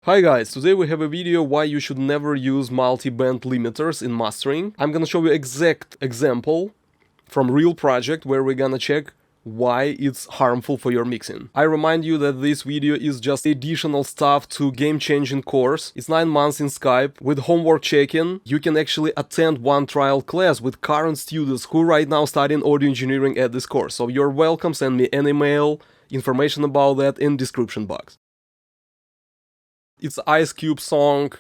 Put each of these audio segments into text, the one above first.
Hi guys, today we have a video why you should never use multi-band limiters in mastering. I'm gonna show you exact example from real project where we're gonna check why it's harmful for your mixing. I remind you that this video is just additional stuff to game-changing course. It's 9 months in Skype. With homework check-in, you can actually attend one trial class with current students who right now studying audio engineering at this course. So you're welcome, send me an email, information about that in description box. It's Ice Cube song.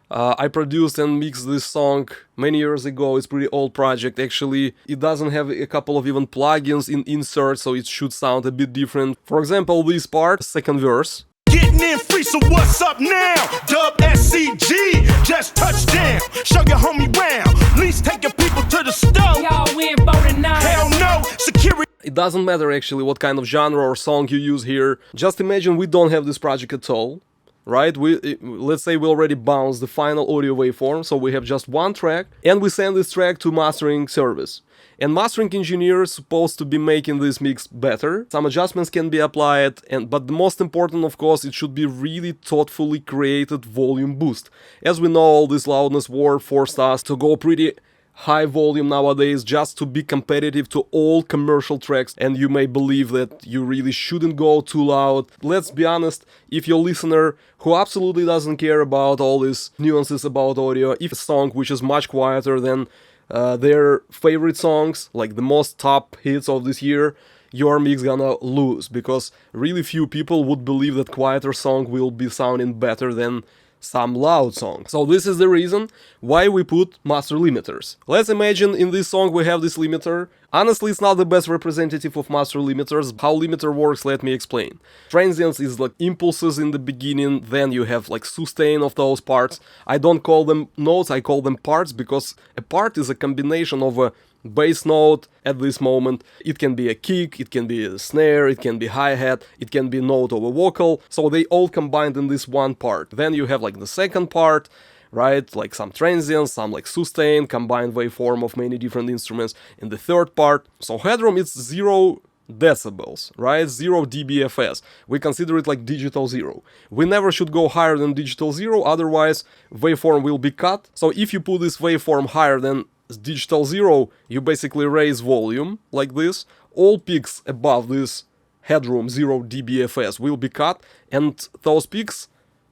I produced and mixed this song many years ago. It's pretty old project. Actually, it doesn't have a couple of even plugins in insert, so it should sound a bit different. For example, this part, second verse. Getting in free, so what's up now? Dub SCG, just touchdown. Show your homie round. Please take your people to the stove. Y'all win voting now. Hell no, security. It doesn't matter actually what kind of genre or song you use here. Just imagine we don't have this project at all. Right? Let's say we already bounced the final audio waveform, so we have just one track, and we send this track to mastering service. And mastering engineer is supposed to be making this mix better. Some adjustments can be applied, but the most important, of course, it should be really thoughtfully created volume boost. As we know, all this loudness war forced us to go pretty high volume nowadays just to be competitive to all commercial tracks, and you may believe that you really shouldn't go too loud. Let's be honest, if you're a listener who absolutely doesn't care about all these nuances about audio, if a song which is much quieter than their favorite songs, like the most top hits of this year, your mix gonna lose, because really few people would believe that quieter song will be sounding better than some loud song. So this is the reason why we put master limiters. Let's imagine in this song we have this limiter. Honestly, it's not the best representative of master limiters. How limiter works, let me explain. Transients is like impulses in the beginning, then you have like sustain of those parts. I don't call them notes, I call them parts, because a part is a combination of a bass note at this moment. It can be a kick, it can be a snare, it can be hi-hat, it can be a note of a vocal, so they all combined in this one part. Then you have like the second part, right, like some transients, some like sustain, combined waveform of many different instruments. In the third part, so headroom is 0 decibels, right, 0 dbFS. We consider it like digital zero. We never should go higher than digital zero, otherwise waveform will be cut. So if you put this waveform higher than digital zero, you basically raise volume like this. All peaks above this headroom 0 dbFS will be cut, and those peaks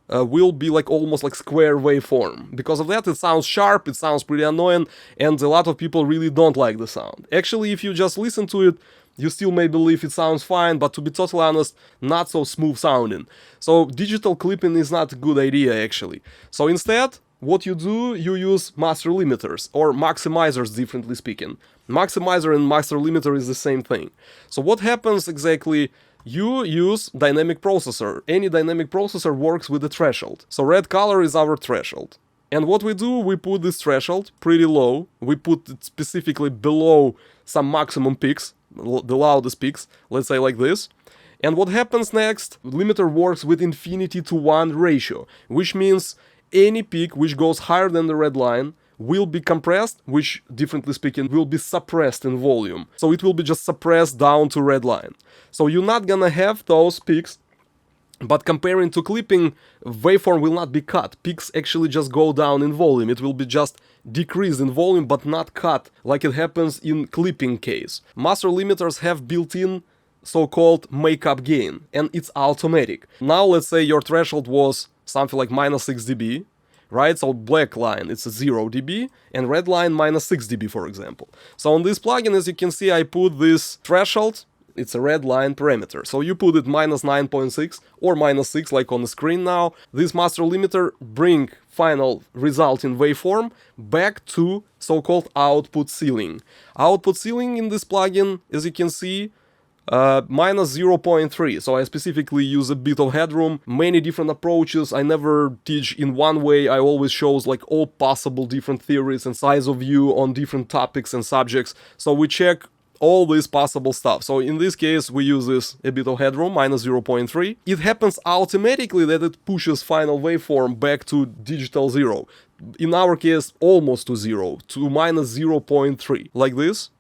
will be like almost like square waveform. Because of that, it sounds sharp, it sounds pretty annoying, and a lot of people really don't like the sound. Actually, if you just listen to it, you still may believe it sounds fine, but to be totally honest, not so smooth sounding. So digital clipping is not a good idea actually. So instead, what you do, you use master limiters, or maximizers differently speaking. Maximizer and master limiter is the same thing. So what happens exactly? You use dynamic processor. Any dynamic processor works with a threshold. So red color is our threshold. And what we do, we put this threshold pretty low. We put it specifically below some maximum peaks, the loudest peaks, let's say like this. And what happens next? Limiter works with infinity to 1 ratio, which means any peak which goes higher than the red line will be compressed, which, differently speaking, will be suppressed in volume. So it will be just suppressed down to red line. So you're not gonna have those peaks, but comparing to clipping, waveform will not be cut. Peaks actually just go down in volume. It will be just decreased in volume, but not cut, like it happens in clipping case. Master limiters have built-in so-called makeup gain, and it's automatic. Now let's say your threshold was something like minus 6 dB, right? So black line, it's a 0 dB, and red line minus 6 dB, for example. So on this plugin, as you can see, I put this threshold, it's a red line parameter. So you put it minus 9.6 or minus 6, like on the screen now. This master limiter bring final result in waveform back to so-called output ceiling. Output ceiling in this plugin, as you can see, minus 0.3, so I specifically use a bit of headroom, many different approaches. I never teach in one way, I always shows like all possible different theories and size of view on different topics and subjects, so we check all this possible stuff. So in this case we use this a bit of headroom, minus 0.3. It happens automatically that it pushes final waveform back to digital zero. In our case almost to zero, to minus 0.3, like this.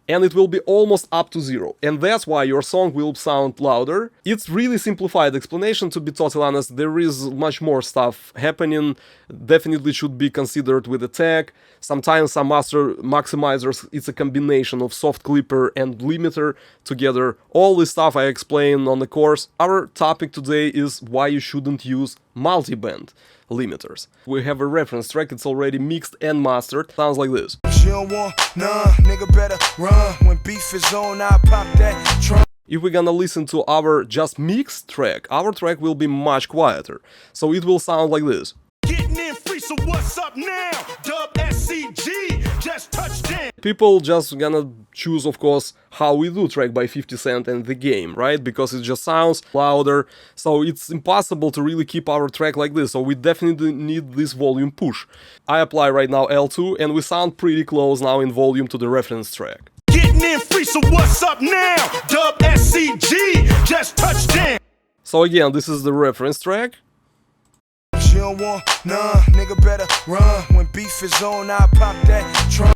and it will be almost up to 0. And that's why your song will sound louder. It's really simplified explanation, to be totally honest. There is much more stuff happening. Definitely should be considered with the tech. Sometimes some master maximizers, it's a combination of soft clipper and limiter together. All this stuff I explain on the course. Our topic today is why you shouldn't use multiband limiters. We have a reference track, it's already mixed and mastered. Sounds like this. She don't want none, nigga better run. When beef is on, I pop that trunk. If we're gonna listen to our just mixed track, our track will be much quieter. So it will sound like this. Getting in free, so what's up now? Dub SCG, just touched down. People just gonna choose, of course, How We Do track by 50 Cent and The Game, right? Because it just sounds louder, so it's impossible to really keep our track like this, so we definitely need this volume push. I apply right now L2, and we sound pretty close now in volume to the reference track. Getting in free, so what's up now? Dub SCG, just touched down. So again, this is the reference track. She don't want none, nigga better run. When beef is on, I pop that trunk.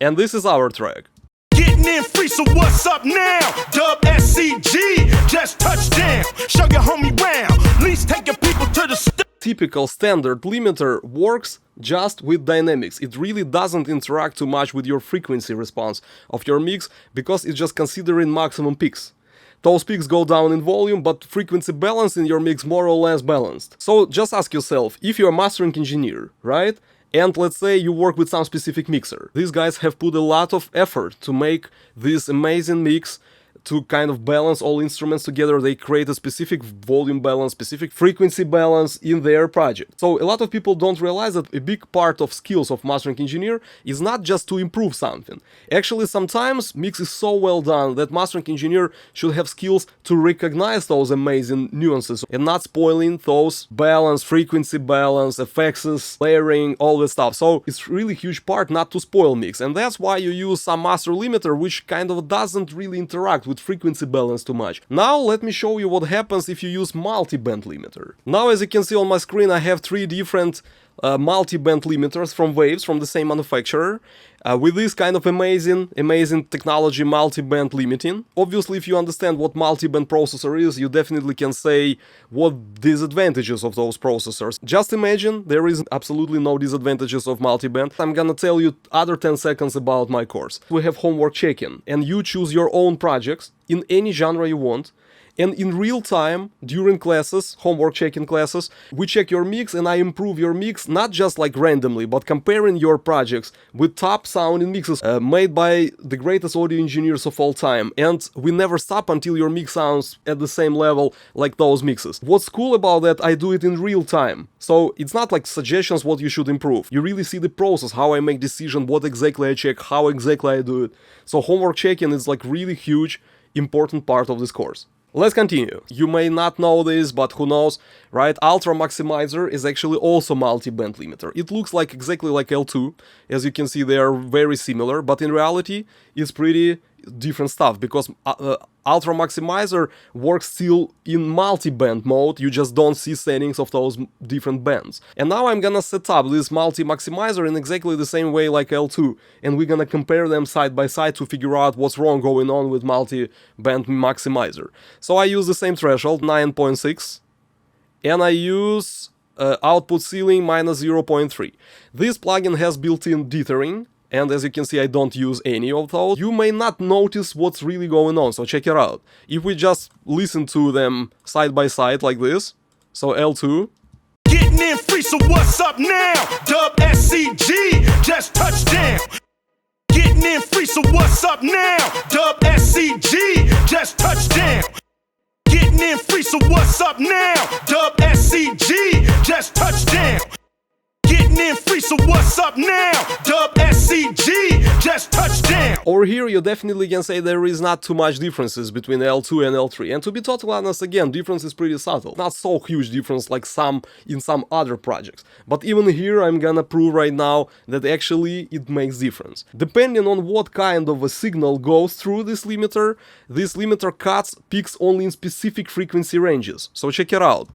And this is our track. Getting in free, so what's up now? Dub SCG, just touched down. Show your homie round, at least take your people to the Typical standard limiter works just with dynamics. It really doesn't interact too much with your frequency response of your mix because it's just considering maximum peaks. Those peaks go down in volume, but frequency balance in your mix more or less balanced. So just ask yourself, if you're a mastering engineer, right? And let's say you work with some specific mixer. These guys have put a lot of effort to make this amazing mix, to kind of balance all instruments together. They create a specific volume balance, specific frequency balance in their project. So a lot of people don't realize that a big part of skills of mastering engineer is not just to improve something. Actually, sometimes mix is so well done that mastering engineer should have skills to recognize those amazing nuances and not spoiling those balance, frequency balance, effects, layering, all that stuff. So it's really huge part not to spoil mix, and that's why you use some master limiter which kind of doesn't really interact with frequency balance too much. Now let me show you what happens if you use multiband limiter. Now, as you can see on my screen, I have 3 different multiband limiters from Waves, from the same manufacturer, with this kind of amazing technology, multiband limiting. Obviously, if you understand what multiband processor is, you definitely can say what disadvantages of those processors. Just imagine there is absolutely no disadvantages of multiband. I'm gonna tell you other 10 seconds about my course. We have homework check-in, and you choose your own projects in any genre you want. And in real time, during classes, homework checking classes, we check your mix and I improve your mix, not just like randomly, but comparing your projects with top sounding mixes made by the greatest audio engineers of all time. And we never stop until your mix sounds at the same level like those mixes. What's cool about that, I do it in real time. So it's not like suggestions what you should improve. You really see the process, how I make decision, what exactly I check, how exactly I do it. So homework checking is like really huge, important part of this course. Let's continue. You may not know this, but who knows, right? Ultra Maximizer is actually also multi-band limiter. It looks like exactly like L2. As you can see, they are very similar, but in reality, it's pretty different stuff, because Ultra Maximizer works still in multi-band mode. You just don't see settings of those different bands. And now I'm gonna set up this multi-maximizer in exactly the same way like L2, and we're gonna compare them side by side to figure out what's wrong going on with multi-band maximizer. So I use the same threshold, 9.6, and I use output ceiling minus 0.3. This plugin has built-in dithering, and as you can see, I don't use any of those. You may not notice what's really going on, so check it out. If we just listen to them side by side like this, so L2. Getting in free, so what's up now? Dub SCG, just touched down. Getting in free, so what's up now? Dub SCG, just touched down. Getting in free, so what's up now? Dub SCG, just touched down. Getting in free, so what's up now? Dub SCG, just touched down. Over here, you definitely can say there is not too much differences between L2 and L3. And to be totally honest, again, difference is pretty subtle. Not so huge difference like in some other projects. But even here, I'm gonna prove right now that actually it makes difference. Depending on what kind of a signal goes through this limiter cuts peaks only in specific frequency ranges. So check it out.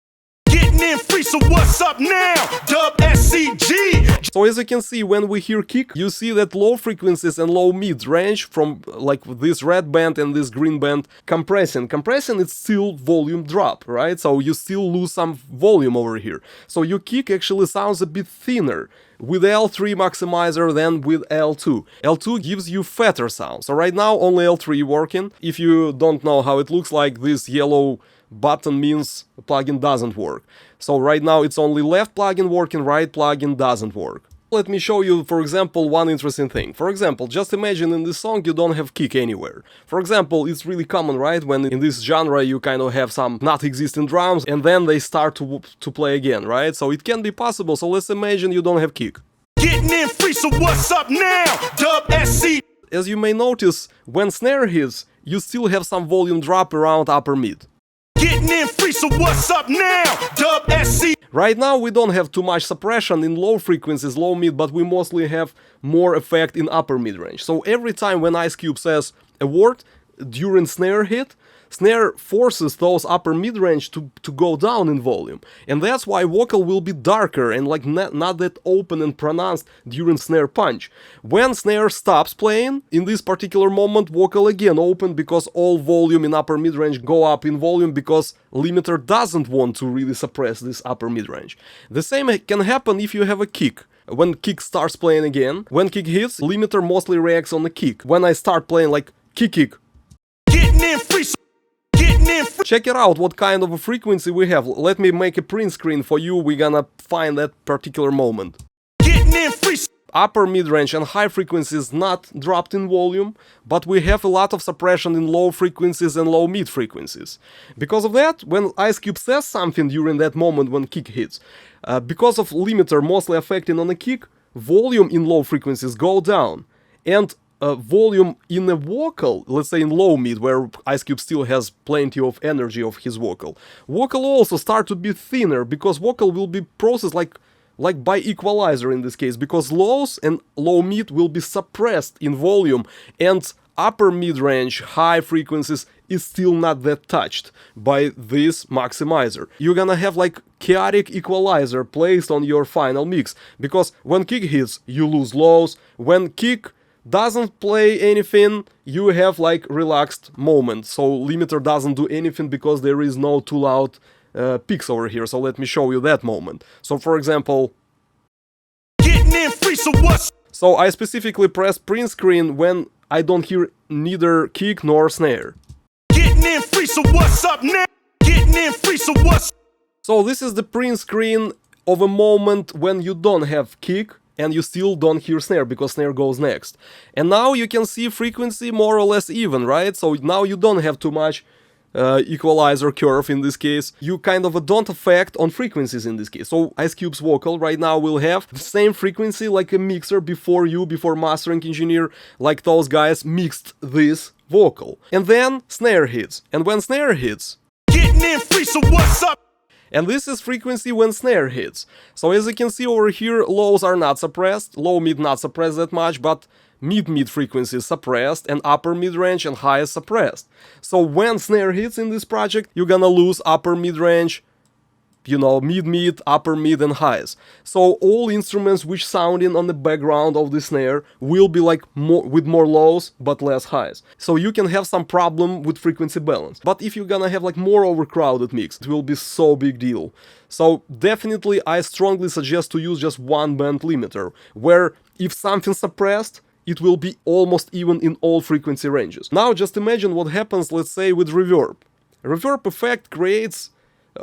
Getting Getting in free, so what's up now? Dub SCG. So as you can see, when we hear kick, you see that low frequencies and low mid range from like this red band and this green band compressing. Compressing is still volume drop, right? So you still lose some volume over here. So your kick actually sounds a bit thinner with L3 maximizer than with L2. L2 gives you fatter sound. So right now only L3 working. If you don't know how it looks like, this yellow button means the plugin doesn't work. So right now it's only left plugin working, right plugin doesn't work. Let me show you, for example, one interesting thing. For example, just imagine in this song you don't have kick anywhere. For example, it's really common, right, when in this genre you kind of have some not existing drums and then they start to play again, right? So it can be possible. So let's imagine you don't have kick. Getting in free, so what's up now? Dub SC. As you may notice, when snare hits, you still have some volume drop around upper mid. Getting in free, so what's up now? Dub SC. Right now we don't have too much suppression in low frequencies, low mid, but we mostly have more effect in upper mid range. So every time when Ice Cube says a word during snare hit, snare forces those upper mid range to go down in volume. And that's why vocal will be darker and like not that open and pronounced during snare punch. When snare stops playing, in this particular moment, vocal again open because all volume in upper mid range go up in volume because limiter doesn't want to really suppress this upper mid range. The same can happen if you have a kick. When kick starts playing again, when kick hits, limiter mostly reacts on the kick. When I start playing like kick, Getting in free, so getting in free. check it out what kind of a frequency we have. Let me make a print screen for you. We're gonna find that particular moment. Getting in free. Upper mid-range and high frequencies not dropped in volume, but we have a lot of suppression in low frequencies and low mid frequencies. Because of that, when Ice Cube says something during that moment when kick hits, because of limiter mostly affecting on the kick, volume in low frequencies go down. And volume in a vocal, let's say in low mid, where Ice Cube still has plenty of energy of his vocal also start to be thinner because vocal will be processed like by equalizer in this case, because lows and low mid will be suppressed in volume and upper mid range, high frequencies is still not that touched by this maximizer. You're gonna have like chaotic equalizer placed on your final mix, because when kick hits, you lose lows. When kick doesn't play anything, you have like relaxed moment. So limiter doesn't do anything because there is no too loud peaks over here. So let me show you that moment. So for example, Getting in free, so what's so I specifically press print screen when I don't hear neither kick nor snare. getting in free, so what's up now? Getting in free, so what's So this is the print screen of a moment when you don't have kick and you still don't hear snare because snare goes next. And now you can see frequency more or less even, right? So now you don't have too much equalizer curve in this case. You kind of don't affect on frequencies in this case. So Ice Cube's vocal right now will have the same frequency like a mixer before mastering engineer, like those guys mixed this vocal. And then snare hits. And when snare hits, getting in free, so what's up? and this is frequency when snare hits. So as you can see over here, lows are not suppressed, low mid not suppressed that much, but mid frequency is suppressed, and upper mid range and high is suppressed. So when snare hits in this project, you're gonna lose upper mid range, you know, mid, upper mid, and highs. So all instruments which sounding on the background of the snare will be like with more lows but less highs. So you can have some problem with frequency balance. But if you're gonna have like more overcrowded mix, it will be so big deal. So definitely I strongly suggest to use just one band limiter, where if something's suppressed, it will be almost even in all frequency ranges. Now just imagine what happens, let's say, with reverb. Reverb effect creates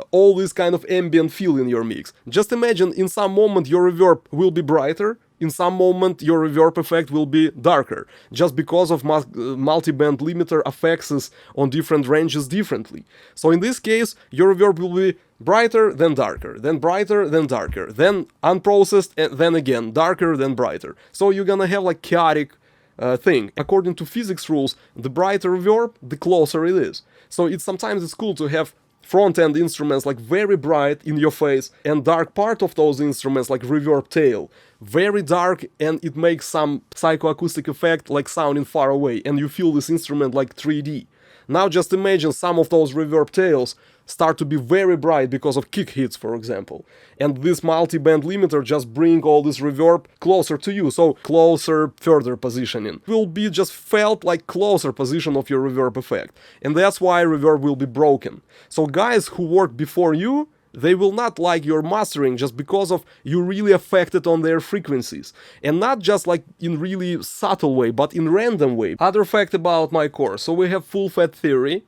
all this kind of ambient feel in your mix. Just imagine in some moment your reverb will be brighter, in some moment your reverb effect will be darker, just because of multiband limiter affects us on different ranges differently. So in this case, your reverb will be brighter, then darker, then brighter, then darker, then unprocessed, and then again darker, then brighter. So you're gonna have like chaotic thing. According to physics rules, the brighter reverb, the closer it is. So sometimes it's cool to have front-end instruments like very bright in your face, and dark part of those instruments like reverb tail, very dark, and it makes some psychoacoustic effect like sounding far away, and you feel this instrument like 3D. Now just imagine some of those reverb tails start to be very bright because of kick hits, for example. And this multiband limiter just bring all this reverb closer to you, so closer, further positioning. Will be just felt like closer position of your reverb effect. And that's why reverb will be broken. So guys who work before you, they will not like your mastering just because of you really affected on their frequencies. And not just like in really subtle way, but in random way. Other fact about my course. So we have full fat theory.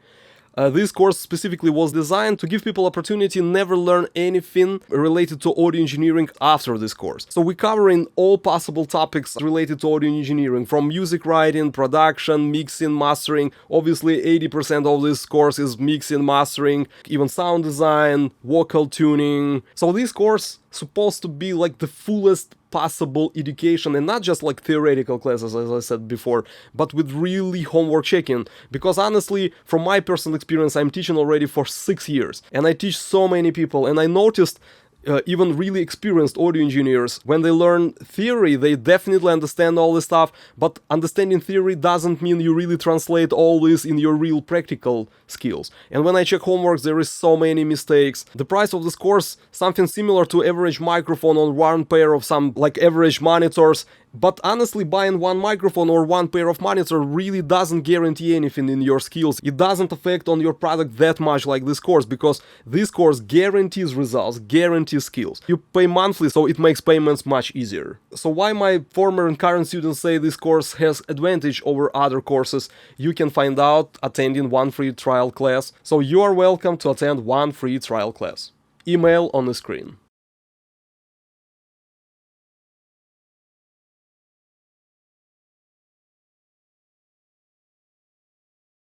This course specifically was designed to give people opportunity never learn anything related to audio engineering after this course. So we're covering all possible topics related to audio engineering, from music writing, production, mixing, mastering. Obviously 80% of this course is mixing, mastering, even sound design, vocal tuning. So this course supposed to be like the fullest possible education, and not just like theoretical classes, as I said before, but with really homework checking. Because honestly, from my personal experience, I'm teaching already for 6 years, and I teach so many people, and I noticed even really experienced audio engineers, when they learn theory, they definitely understand all this stuff, but understanding theory doesn't mean you really translate all this in your real practical skills. And when I check homeworks, there is so many mistakes. The price of this course, something similar to average microphone on one pair of some like average monitors. But honestly, buying one microphone or one pair of monitor really doesn't guarantee anything in your skills. It doesn't affect on your product that much like this course, because this course guarantees results, guarantees skills. You pay monthly, so it makes payments much easier. So why my former and current students say this course has advantage over other courses, you can find out attending one free trial class. So you are welcome to attend one free trial class. Email on the screen.